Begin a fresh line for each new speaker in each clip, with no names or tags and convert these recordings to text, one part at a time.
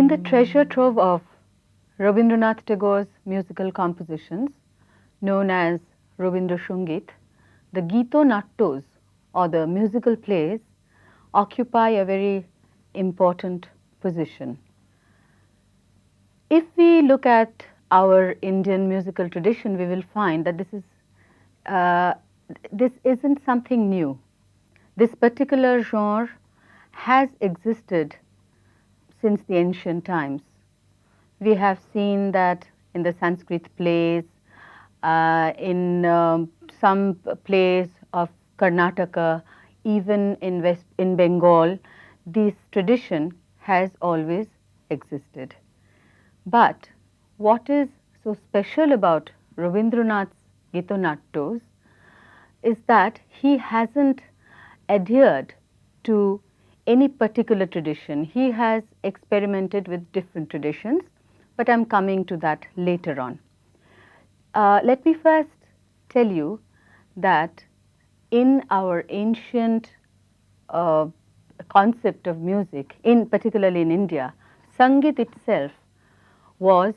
In the treasure trove of Rabindranath Tagore's musical compositions, known as Rabindra Sangit, the Gito Nattos, or the musical plays, occupy a very important position. If we look at our Indian musical tradition, we will find that uh, this isn't something new. This particular genre has existed since the ancient times. We have seen that in the Sanskrit plays, in some plays of Karnataka, even in Bengal, this tradition has always existed. But what is so special about Rabindranath's Gitonattos is that he hasn't adhered to any particular tradition. He has experimented with different traditions, but I am coming to that later on. Let me first tell you that in our ancient concept of music, particularly in India, Sangeet itself was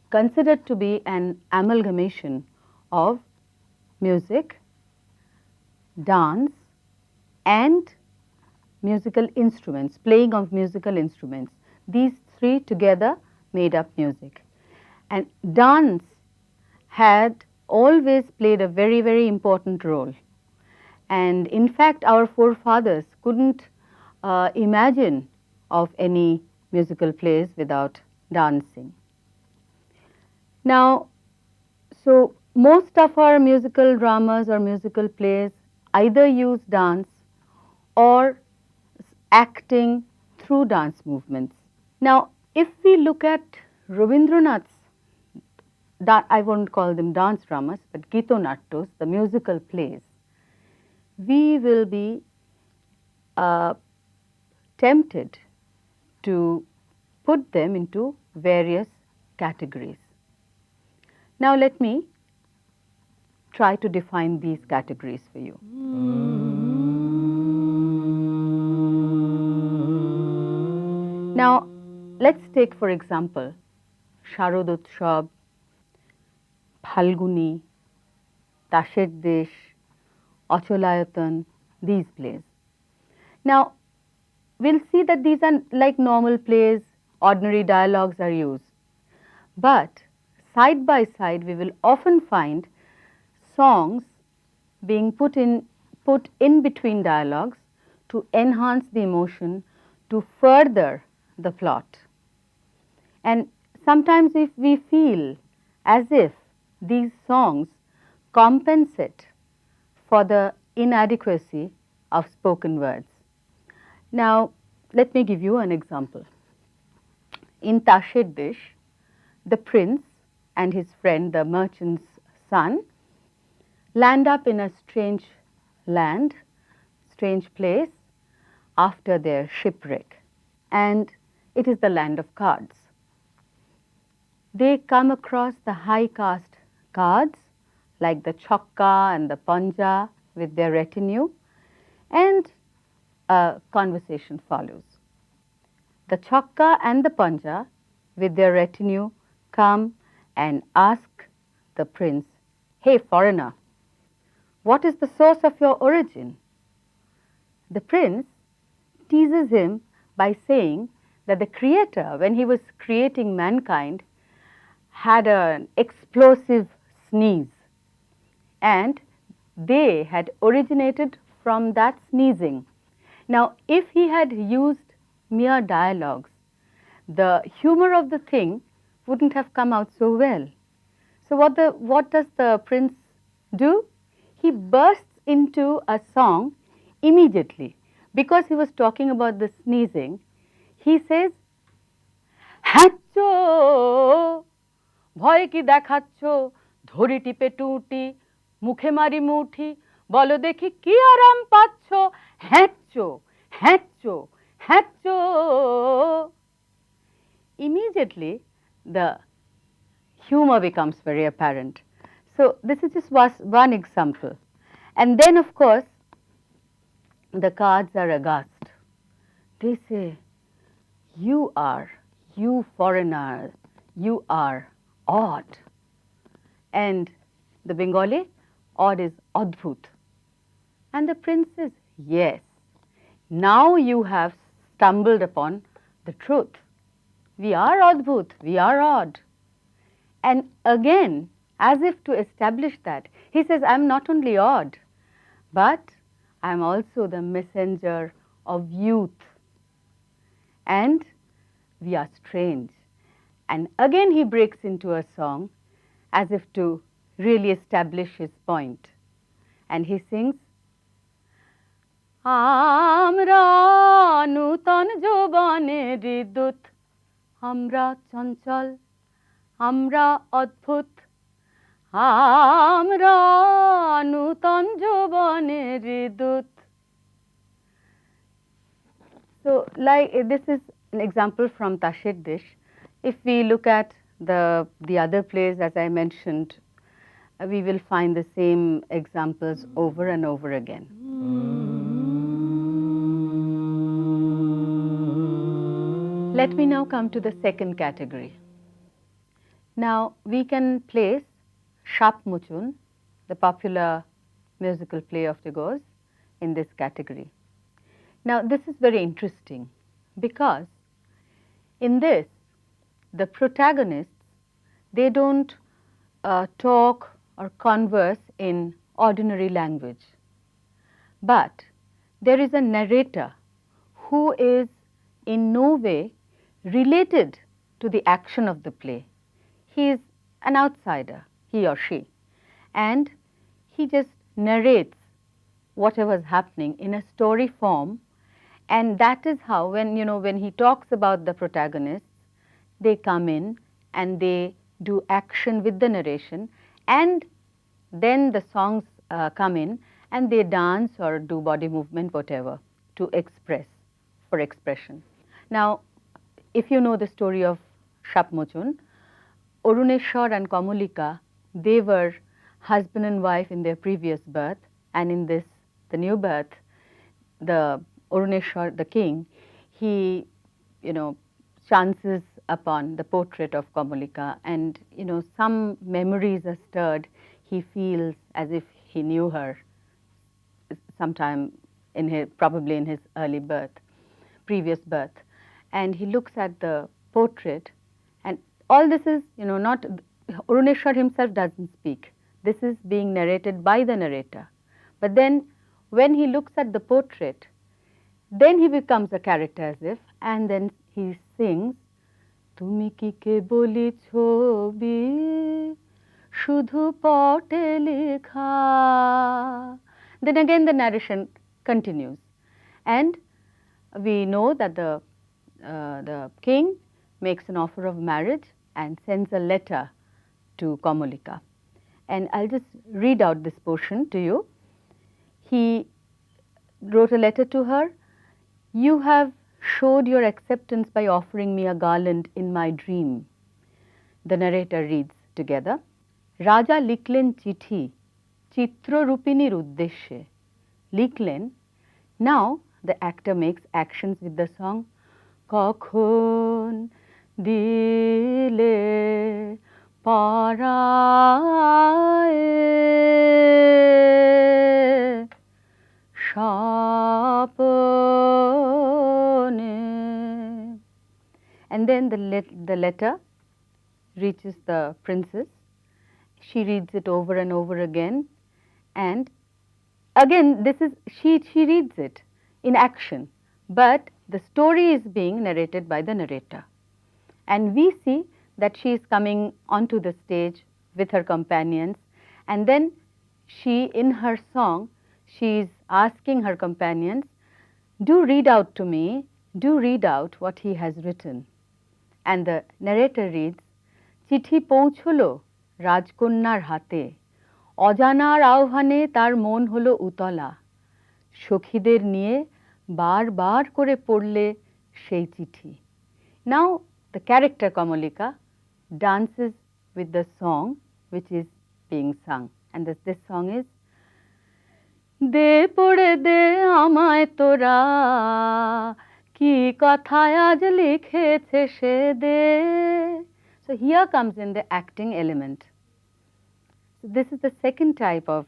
considered to be an amalgamation of music, dance, and musical instruments, playing of musical instruments. These three together made up music. And dance had always played a very, very important role. And in fact, our forefathers couldn't imagine of any musical plays without dancing. Now, so most of our musical dramas or musical plays either use dance or acting through dance movements. Now, if we look at Rabindranath's, I won't call them dance dramas, but Gitonattos, the musical plays, we will be tempted to put them into various categories. Now, let me try to define these categories for you. Now, let's take for example Sharad Utsav, Phalguni, Tasher Desh, Achalayatan, these plays. Now, we'll see that these are like normal plays, ordinary dialogues are used. But side by side, we will often find songs being put in between dialogues to enhance the emotion, to further the plot. And sometimes if we feel as if these songs compensate for the inadequacy of spoken words. Now, let me give you an example. In Tasher Desh, the prince and his friend, the merchant's son, land up in a strange land, strange place after their shipwreck, and it is the land of cards. They come across the high caste cards like the Chokka and the Panja with their retinue, and a conversation follows. The Chokka and the Panja with their retinue come and ask the prince, "Hey foreigner, what is the source of your origin?" The prince teases him by saying that the creator, when he was creating mankind, had an explosive sneeze, and they had originated from that sneezing. Now, if he had used mere dialogues, the humor of the thing wouldn't have come out so well. So what does the prince do? He bursts into a song immediately. Because he was talking about the sneezing, he says, "Haccho, ভয় কি দেখাচ্ছ, ধরি টিপে টুটি, মুখে মারি মুঠি, বলো দেখি কি আরাম পাচ্ছ, হ্যাঁচো, হ্যাঁচো, হ্যাঁচো." Immediately, the humor becomes very apparent. So, this is just one example. And then, of course, the cards are aghast. They say, you are you foreigner, you are odd. And the Bengali, odd is adbhut. And the prince says, yes, now you have stumbled upon the truth. We are adbhut, we are odd. And again, as if to establish that, he says, I am not only odd, but I am also the messenger of youth. And we are strange. And again he breaks into a song as if to really establish his point. And he sings, Amra nutan jobane ridut, Amra chanchal, Amra adbhut, Amra nutan jobane ridut. So, like this is an example from Tasher Dish. If we look at the other plays, as I mentioned, we will find the same examples over and over again. Let me now come to the second category. Now, we can place Shap Muchun, the popular musical play of Tagore's, in this category. Now, this is very interesting because in this, the protagonists, they don't talk or converse in ordinary language, but there is a narrator who is in no way related to the action of the play. He is an outsider, he or she, and he just narrates whatever is happening in a story form. And that is how, when he talks about the protagonists, they come in and they do action with the narration, and then the songs come in and they dance or do body movement, whatever, to express, for expression. Now, if you know the story of Shap Muchun, Aruneshwar and Kamalika, they were husband and wife in their previous birth, and in this, the new birth, the Aruneshwar, the king, he, chances upon the portrait of Kamalika, and some memories are stirred. He feels as if he knew her sometime probably in his early birth, previous birth, and he looks at the portrait, and all this is not Aruneshwar himself doesn't speak. This is being narrated by the narrator, but then when he looks at the portrait, then he becomes a character as if, and then he sings, Tumi ki keboli chobi shudhu pote likha. Then again the narration continues, and we know that the king makes an offer of marriage and sends a letter to Kamalika. And I'll just read out this portion to you. He wrote a letter to her. You have showed your acceptance by offering me a garland in my dream. The narrator reads together. Raja liklen chithi, chitro rupinir uddeshye. Liklen. Now the actor makes actions with the song. Kokhon dile paraye shapone. And then the letter reaches the princess. She reads it over and over again, and again this is she reads it in action, but the story is being narrated by the narrator, and we see that she is coming onto the stage with her companions, and then she, in her song, she is asking her companions, do read out to me, do read out what he has written. And the narrator reads, চিঠি পৌঁছলো রাজকন্যার হাতে, অজানার আহ্বানে তার মন হলো উতলা, সখীদের নিয়ে বারবার করে পড়লে সেই চিঠি. Now the character Kamalika dances with the song which is being sung, and this song is দে পড়ে দে আমায় তোরা কি কথায় আজ লিখেছে সে দে. So here comes in the acting element. So this is the second type of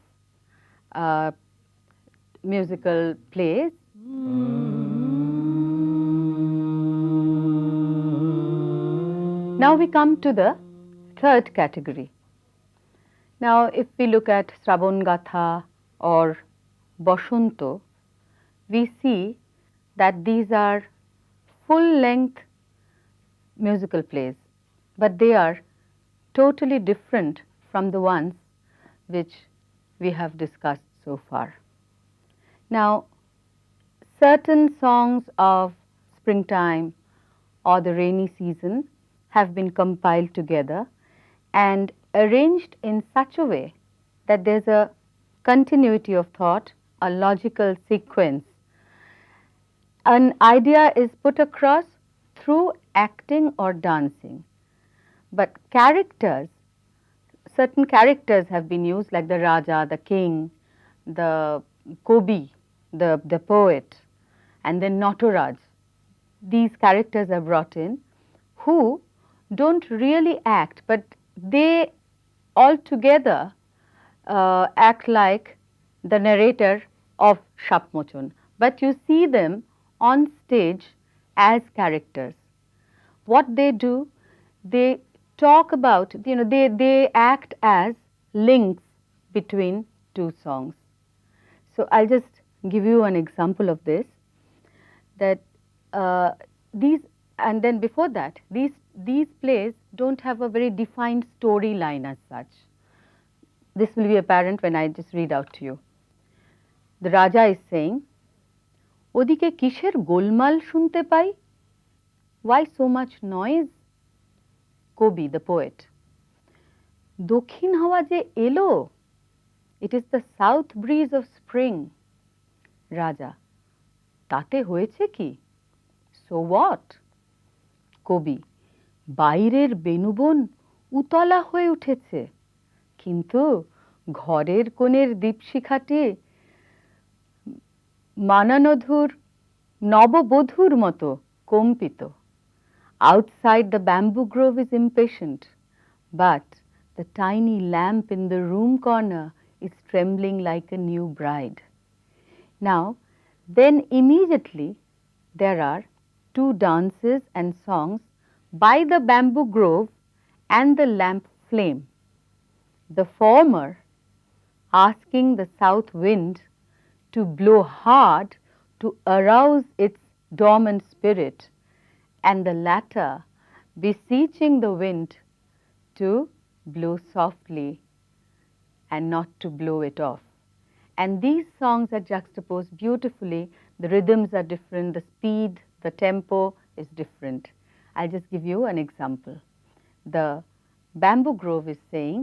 musical plays. Now we come to the third category. Now if we look at Shravan Gatha or Boshanto, we see that these are full-length musical plays, but they are totally different from the ones which we have discussed so far. Now, certain songs of springtime or the rainy season have been compiled together and arranged in such a way that there is a continuity of thought, a logical sequence. An idea is put across through acting or dancing, but characters, certain characters have been used like the Raja, the king, the Kobi, the poet, and then Nataraj. These characters are brought in who don't really act, but they all together act like the narrator of Shapmochon, but you see them on stage as characters. What they do, they talk about, they act as links between two songs. So I'll just give you an example of this, that these, and then before that, these plays don't have a very defined storyline as such. This will be apparent when I just read out to you. The Raja is saying, ওদিকে কিসের গোলমাল শুনতে পাই? Why so much noise? Kobi, the poet. দক্ষিণ হাওয়া যে এলো, it is the south breeze of spring. Raja, তাতে হয়েছে কি? So what? Kobi, বাইরের বেনুবন উতলা হয়ে উঠেছে, কিন্তু ঘরের কোণের দীপশিখাটি মানানধুর নববধূর মতো কম্পিত. Outside the bamboo grove is impatient, but the tiny lamp in the room corner is trembling like a new bride. Now, then immediately there are two dances and songs by the bamboo grove and the lamp flame. The former asking the south wind to blow hard to arouse its dormant spirit, and the latter beseeching the wind to blow softly and not to blow it off. And these songs are juxtaposed beautifully. The rhythms are different, the speed, the tempo is different. I'll just give you an example. The bamboo grove is saying,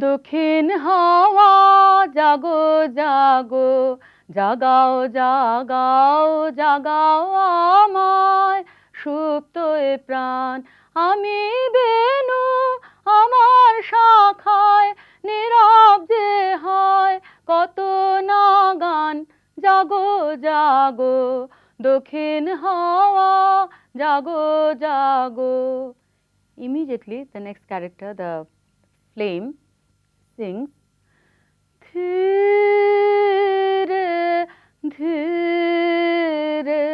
দক্ষিণ হাওয়া জাগো জাগো, জাগাও জাগাও জাগাও আমায়, সুপ্ত এ প্রাণ আমি বেনু আমার শাখায়, নীরব যে হয় কত না গান, জাগো জাগো দক্ষিণ হাওয়া জাগো জাগো. Immediately the next character, the flame, sings, ধীরে ধীরে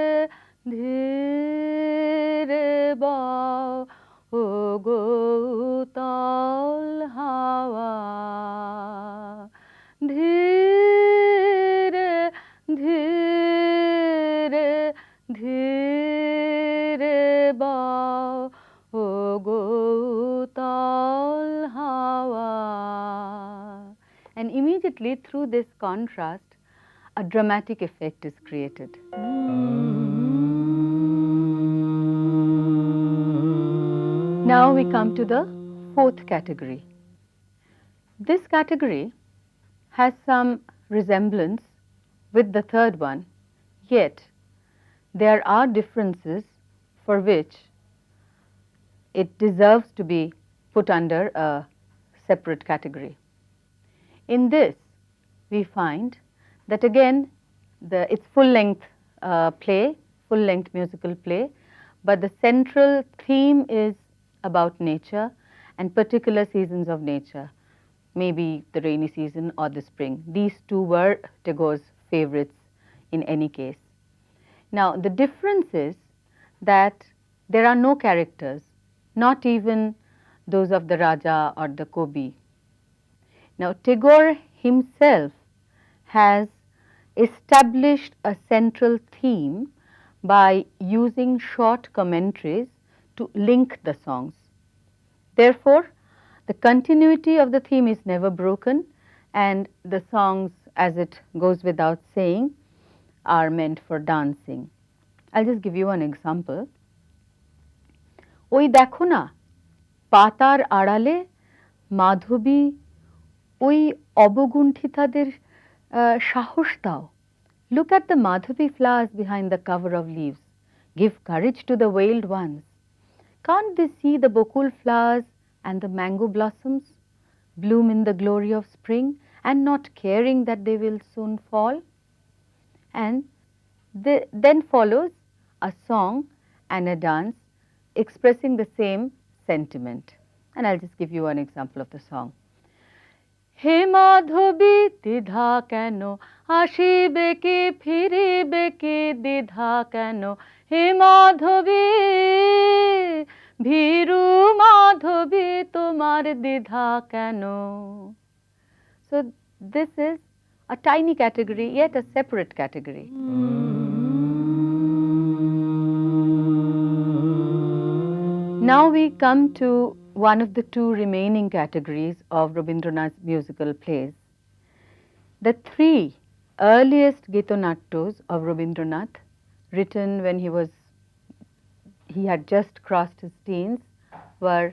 ধীরে বও ও গো উতল হাওয়া, ধীরে ধীরে ধীরে বও ও গো উতল হাওয়া. And immediately through this contrast, a dramatic effect is created. Now we come to the fourth category. This category has some resemblance with the third one, yet there are differences for which it deserves to be put under a separate category. In this, we find that again it's full-length play, full-length musical play, but the central theme is about nature and particular seasons of nature, maybe the rainy season or the spring. These two were Tagore's favorites in any case. Now, the difference is that there are no characters, not even those of the Raja or the Kobi. Now, Tagore himself has established a central theme by using short commentaries to link the songs. Therefore, the continuity of the theme is never broken, and the songs, as it goes without saying, are meant for dancing. I'll just give you an example. ওই দেখো না পাতার আড়ালে মাধবী ওই অবগুণ্ঠিতাদের সাহস দাও. Look at the Madhavi flowers behind the cover of leaves. Give courage to the veiled ones. Can't they see the bokul flowers and the mango blossoms bloom in the glory of spring and not caring that they will soon fall? And then follows a song and a dance expressing the same sentiment. And I'll just give you an example of the song. হে মাধবী দ্বিধা কেন আসিবে কি ফিরিবে কি দ্বিধা কেন হে মাধবী ভীরু মাধবী তোমার দ্বিধা কেন. So this is a tiny category, yet a separate category. Now we come to one of the two remaining categories of Rabindranath's musical plays. The three earliest Gitonattos of Rabindranath, written when he had just crossed his teens, were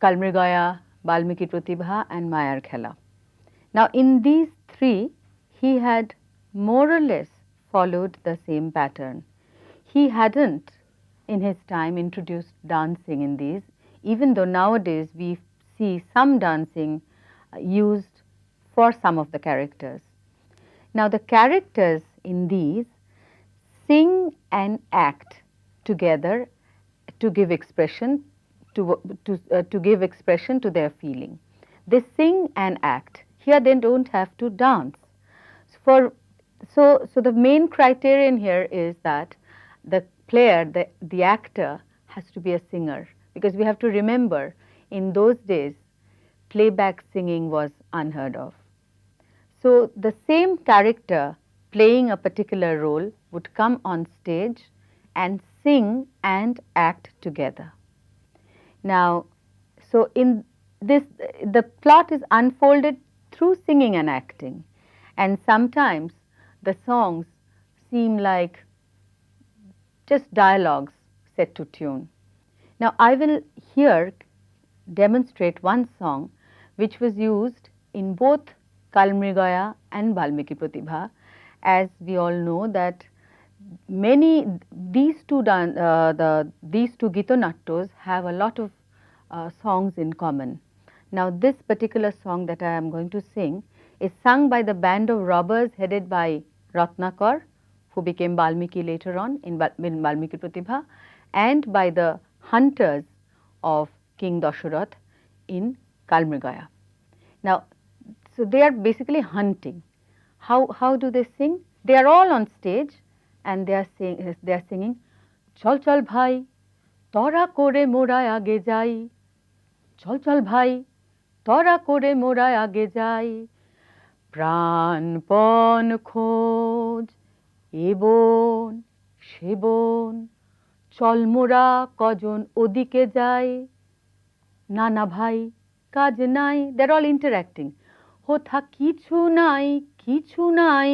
Kalmrigaya, Balmiki Pratibha and Mayar Khela. Now in these three, he had more or less followed the same pattern. He hadn't in his time introduced dancing in these, even though nowadays we see some dancing used for some of the characters. Now the characters in these sing and act together to give expression to give expression to their feeling. They sing and act. Here they don't have to dance. So the main criterion here is that the player, the actor has to be a singer, because we have to remember in those days playback singing was unheard of. So the same character playing a particular role would come on stage and sing and act together. Now, so in this, the plot is unfolded through singing and acting, and sometimes the songs seem like just dialogues set to tune. Now, I will here demonstrate one song which was used in both Kalmrigaya and Balmiki Pratibha. As we all know that these two Gitonattos have a lot of songs in common. Now, this particular song that I am going to sing is sung by the band of robbers headed by Ratnakar, who became Balmiki later on in Balmiki Pratibha, and by the hunters of King Dasharath in Kalmrigaya. Now, so they are basically hunting. How do they sing? They are all on stage and they are singing chol chol bhai tora kore morai age jai, chol chol bhai tora kore morai age jai, প্রাণপণ খোঁজ এবন সেবন চলমোরা কজন ওদিকে যাই, না না ভাই কাজ নাই. They're all interacting. হোথা কিছু নাই কিছু নাই,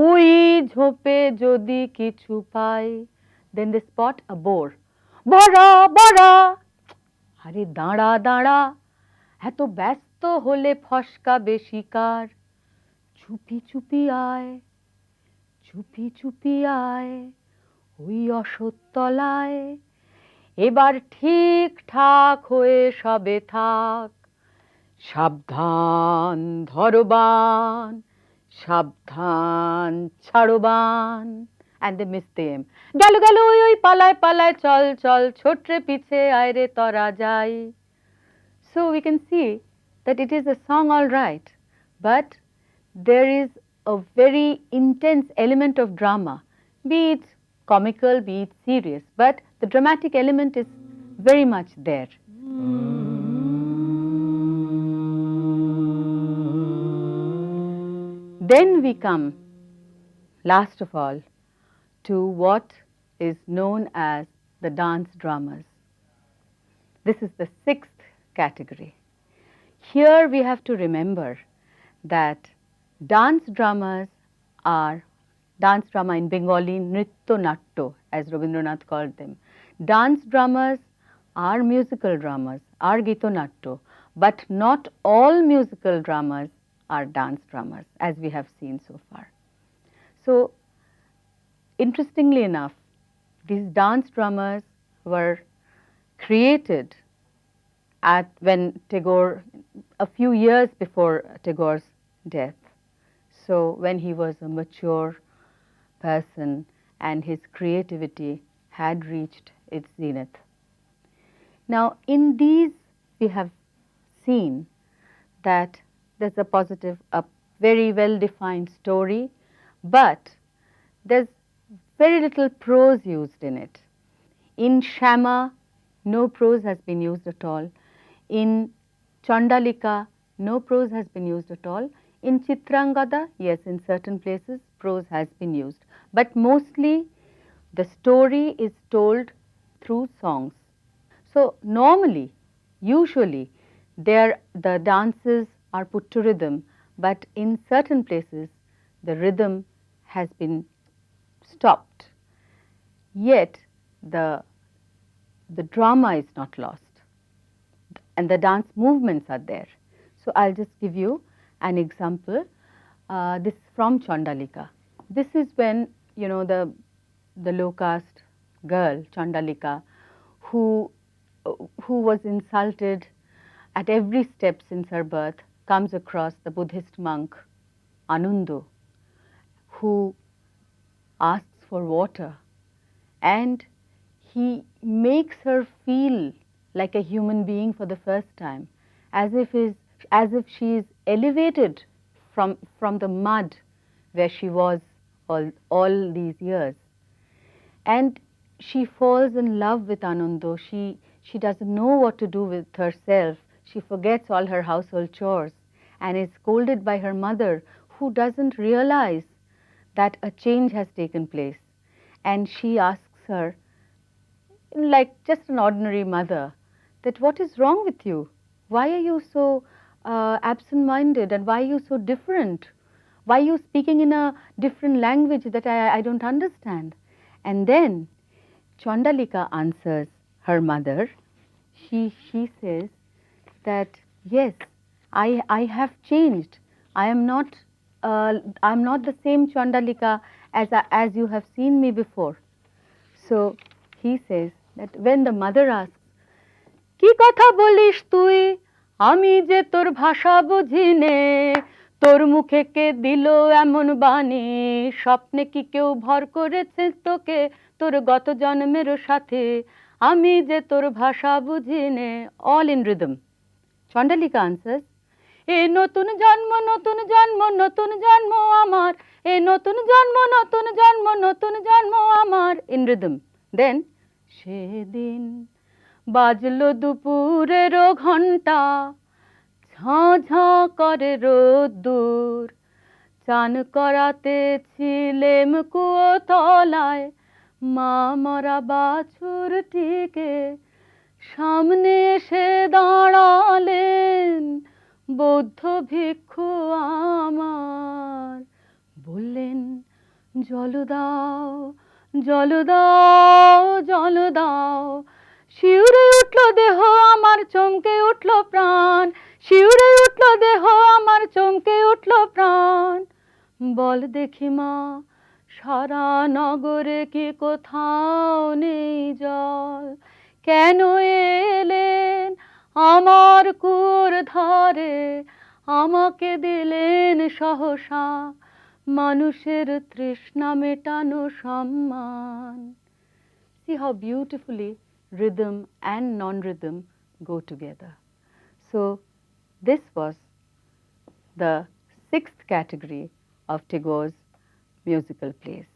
ওই ঝোপে যদি কিছু পাই. Then they spot a boar. বড়া বড়া, আরে দাঁড়া দাঁড়া, এত ব্যস্ত হলে ফসকাবে শিকার, চুপি চুপি আয় চুপি চুপি আয় ওই অশ্বত্থতলায়, এবার ঠিক ঠাক হয়ে সবে থাক, সাবধান ধরবান সাবধান ছাড়ো বান, and they miss the aim. গেল গেল ওই ওই পালায় পালায় চল চল ছোটরে পিছে আয় রে তরা যাই. So we can see that it is a song all right, but there is a very intense element of drama, be it comical, be it serious, but the dramatic element is very much there. Then we come, last of all, to what is known as the dance dramas. This is the sixth category. Here we have to remember that dance dramas are, dance drama in Bengali, Nritto Natto, as Rabindranath called them. Dance dramas are musical dramas, are Gito Natto, but not all musical dramas are dance dramas, as we have seen so far. So, interestingly enough, these dance dramas were created at when Tagore, a few years before Tagore's death. So when he was a mature person and his creativity had reached its zenith. Now in these we have seen that there's a positive, a very well defined story, but there's very little prose used in it. In Shama, no prose has been used at all. In Chandalika, no prose has been used at all. In Chitrangada, yes, in certain places prose has been used, but mostly the story is told through songs. So normally, usually, the dances are put to rhythm, but in certain places the rhythm has been stopped. Yet the drama is not lost and the dance movements are there. So I'll just give you an example. This is from Chandalika. This is when, you know, the low caste girl Chandalika, who was insulted at every step since her birth, comes across the Buddhist monk Anando, who asks for water, and he makes her feel like a human being for the first time, as if she is elevated from the mud where she was all these years. And she falls in love with Anando. She doesn't know what to do with herself. She forgets all her household chores and is scolded by her mother, who doesn't realize that a change has taken place. And she asks her, like just an ordinary mother, that what is wrong with you? Why are you so absent-minded, and why are you so different? Why are you speaking in a different language that I don't understand? And then Chandalika answers her mother. She says that yes, I have changed. I'm not the same Chandalika as you have seen me before. So he says that when the mother asks, কি কথা বলিস তুই, আমি যে তোর ভাষা বুঝি নে, তোর মুখে কে দিল এমন বাণী, স্বপ্নে কি কেউ ভর করেছে তোকে তোর গত জন্মের সাথে, আমি যে তোর ভাষা বুঝি নে. All in rhythm. Chandalika answers, এ নতুন জন্ম নতুন জন্ম নতুন জন্ম আমার, এ নতুন জন্ম নতুন জন্ম নতুন জন্ম আমার, in rhythm. Then সেদিন বাজলো দুপুরেরও ঘণ্টা, ঝাঁ ঝাঁ করে রোদ্দুর, চান করাতে ছিলেম কুয়ো তলায়, মা মরা বাছুরটিকে সামনে এসে দাঁড়ালেন বৌদ্ধ ভিক্ষু আমার, বললেন জল দাও জল দাও জল দাও, শিউরে উঠল দেহ আমার চমকে উঠল প্রাণ, শিউরে উঠল দেহ আমার চমকে উঠল প্রাণ, বল দেখি মা সারা নগরে কি কোথাও নেই জল, কেন এলেন আমার কুয়োর ধারে, আমাকে দিলেন সহসা মানুষের তৃষ্ণা মেটানো সম্মান. See how beautifully rhythm and non-rhythm go together. So this was the sixth category of Tagore's musical plays.